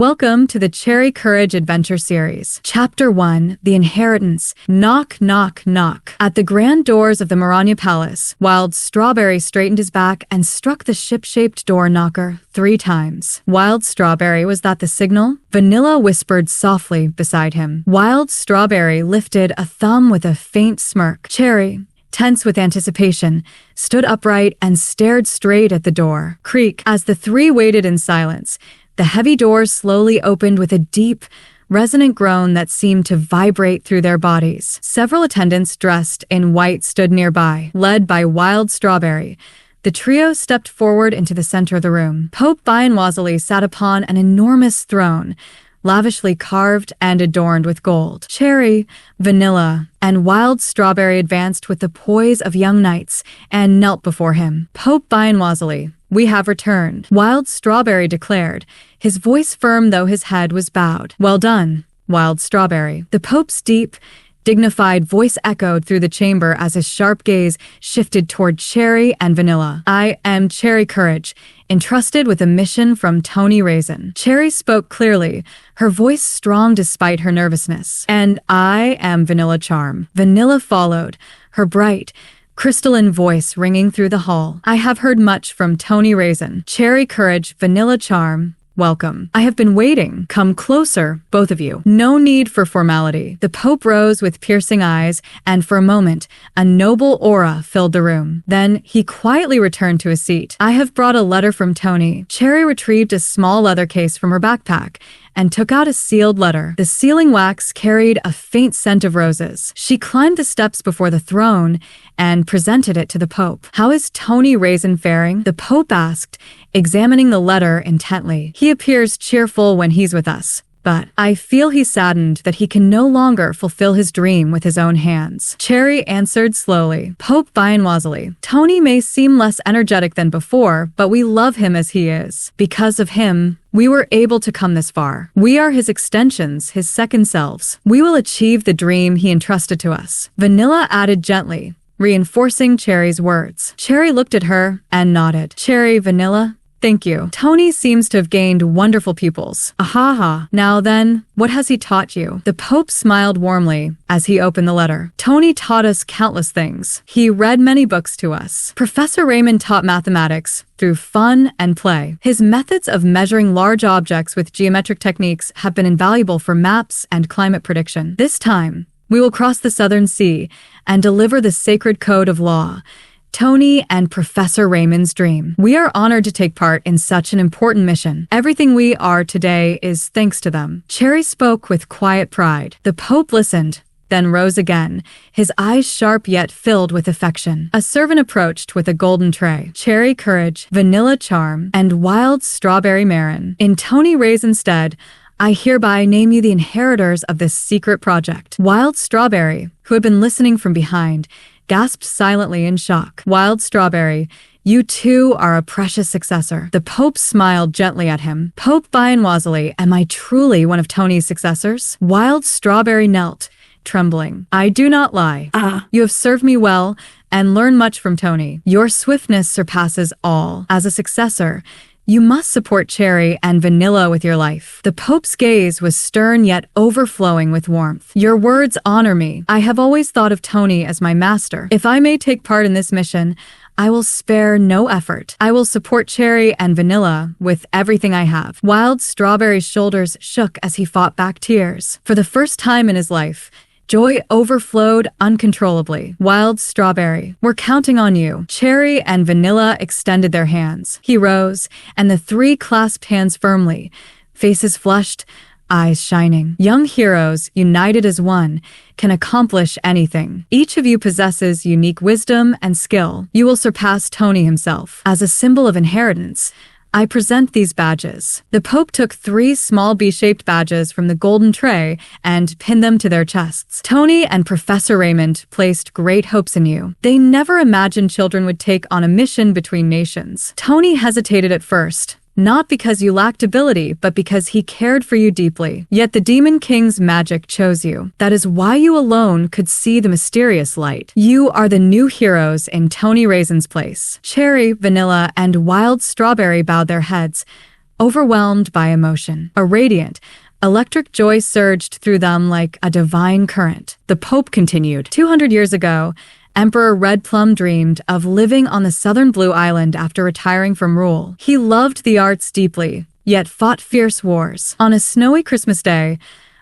Welcome to the Cherry Courage Adventure Series. Chapter 1, The Inheritance. Knock, knock, knock. At the grand doors of the Maronnier Palace, Wild Strawberry straightened his back and struck the ship-shaped door knocker 3 times. Wild Strawberry, was that the signal? Vanilla whispered softly beside him. Wild Strawberry lifted a thumb with a faint smirk. Cherry, tense with anticipation, stood upright and stared straight at the door. Creak. As the 3 waited in silence, the heavy doors slowly opened with a deep, resonant groan that seemed to vibrate through their bodies. Several attendants dressed in white stood nearby, led by Wild Strawberry. The trio stepped forward into the center of the room. Pope Biennoiseley sat upon an enormous throne, lavishly carved and adorned with gold. Cherry, Vanilla, and Wild Strawberry advanced with the poise of young knights and knelt before him. Pope Biennoiseley, we have returned, Wild Strawberry declared, his voice firm though his head was bowed. Well done, Wild Strawberry. The Pope's deep, dignified voice echoed through the chamber as his sharp gaze shifted toward Cherry and Vanilla. I am Cherry Courage, entrusted with a mission from Tony Razan. Cherry spoke clearly, her voice strong despite her nervousness. And I am Vanilla Charm. Vanilla followed, her bright, crystalline voice ringing through the hall. I have heard much from Tony Razan. Cherry Courage, Vanilla Charm, welcome. I have been waiting. Come closer, both of you. No need for formality. The Pope rose with piercing eyes, and for a moment, a noble aura filled the room. Then he quietly returned to his seat. I have brought a letter from Tony. Cherry retrieved a small leather case from her backpack and took out a sealed letter. The sealing wax carried a faint scent of roses. She climbed the steps before the throne and presented it to the Pope. How is Tony Razan faring? The Pope asked, examining the letter intently. He appears cheerful when he's with us, but I feel he's saddened that he can no longer fulfill his dream with his own hands. Cherry answered slowly. Pope Biennoiseley, Tony may seem less energetic than before, but we love him as he is. Because of him, we were able to come this far. We are his extensions, his second selves. We will achieve the dream he entrusted to us. Vanilla added gently, reinforcing Cherry's words. Cherry looked at her and nodded. Cherry, Vanilla, thank you. Tony seems to have gained wonderful pupils. Ahaha. Now then, what has he taught you? The Pope smiled warmly as he opened the letter. Tony taught us countless things. He read many books to us. Professor Raymond taught mathematics through fun and play. His methods of measuring large objects with geometric techniques have been invaluable for maps and climate prediction. This time, we will cross the Southern Sea and deliver the sacred code of law. Tony and Professor Raymond's dream. We are honored to take part in such an important mission. Everything we are today is thanks to them. Cherry spoke with quiet pride. The Pope listened, then rose again, his eyes sharp yet filled with affection. A servant approached with a golden tray. Cherry Courage, Vanilla Charm, and Wild Strawberry Maron. In Tony Razan's stead, I hereby name you the inheritors of this secret project. Wild Strawberry, who had been listening from behind, gasped silently in shock. Wild Strawberry, you too are a precious successor. The Pope smiled gently at him. Pope Biennoiseley, am I truly one of Tony's successors? Wild Strawberry knelt, trembling. I do not lie. You have served me well and learned much from Tony. Your swiftness surpasses all. As a successor, you must support Cherry and Vanilla with your life. The Pope's gaze was stern yet overflowing with warmth. Your words honor me. I have always thought of Tony as my master. If I may take part in this mission, I will spare no effort. I will support Cherry and Vanilla with everything I have. Wild Strawberry's shoulders shook as he fought back tears. For the first time in his life, joy overflowed uncontrollably. Wild Strawberry, we're counting on you. Cherry and Vanilla extended their hands. He rose, and the 3 clasped hands firmly, faces flushed, eyes shining. Young heroes, united as one, can accomplish anything. Each of you possesses unique wisdom and skill. You will surpass Tony himself. As a symbol of inheritance, I present these badges. The Pope took 3 small B-shaped badges from the golden tray and pinned them to their chests. Tony and Professor Raymond placed great hopes in you. They never imagined children would take on a mission between nations. Tony hesitated at first, not because you lacked ability, but because he cared for you deeply. Yet the Demon King's magic chose you. That is why you alone could see the mysterious light. You are the new heroes in Tony Razan's place. Cherry, Vanilla, and Wild Strawberry bowed their heads, overwhelmed by emotion. A radiant, electric joy surged through them like a divine current. The Pope continued. 200 years ago, Emperor Red Plum dreamed of living on the southern Blue Island after retiring from rule. He loved the arts deeply, yet fought fierce wars. On a snowy Christmas day,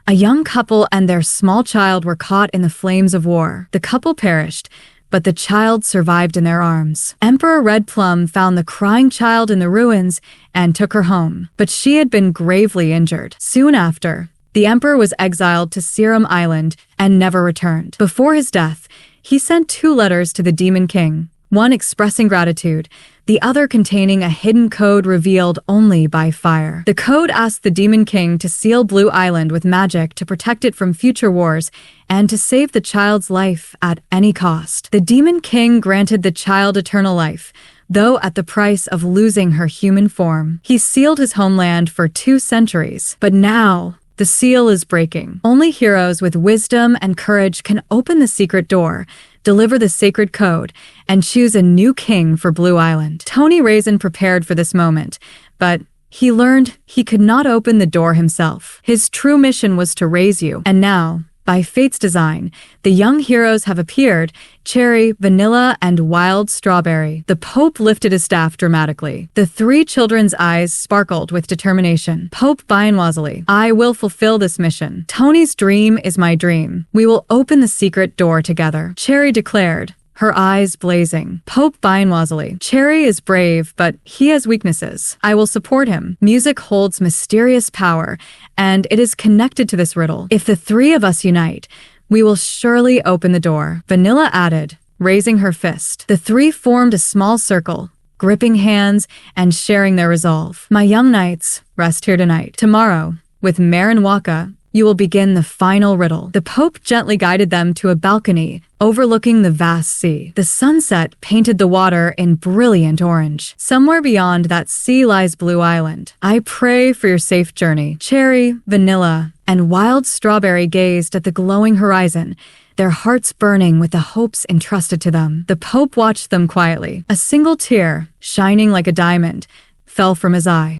a young couple and their small child were caught in the flames of war. The couple perished, but the child survived in their arms. Emperor Red Plum found the crying child in the ruins and took her home, but she had been gravely injured. Soon after, the emperor was exiled to Serum Island and never returned. Before his death, he sent 2 letters to the Demon King, one expressing gratitude, the other containing a hidden code revealed only by fire. The code asked the Demon King to seal Blue Island with magic to protect it from future wars and to save the child's life at any cost. The Demon King granted the child eternal life, though at the price of losing her human form. He sealed his homeland for 2 centuries, but now the seal is breaking. Only heroes with wisdom and courage can open the secret door, deliver the sacred code, and choose a new king for Blue Island. Tony Razan prepared for this moment, but he learned he could not open the door himself. His true mission was to raise you, and now, by fate's design, the young heroes have appeared: Cherry, Vanilla, and Wild Strawberry. The Pope lifted his staff dramatically. The 3 children's eyes sparkled with determination. Pope Biennoiseley, I will fulfill this mission. Tony's dream is my dream. We will open the secret door together, Cherry declared, her eyes blazing. Pope Biennoiseley, Cherry is brave, but he has weaknesses. I will support him. Music holds mysterious power, and it is connected to this riddle. If the 3 of us unite, we will surely open the door, Vanilla added, raising her fist. The 3 formed a small circle, gripping hands and sharing their resolve. My young knights, rest here tonight. Tomorrow, with Maronnier, you will begin the final riddle. The Pope gently guided them to a balcony overlooking the vast sea. The sunset painted the water in brilliant orange. Somewhere beyond that sea lies Blue Island. I pray for your safe journey. Cherry, Vanilla, and Wild Strawberry gazed at the glowing horizon, their hearts burning with the hopes entrusted to them. The Pope watched them quietly. A single tear, shining like a diamond, fell from his eye.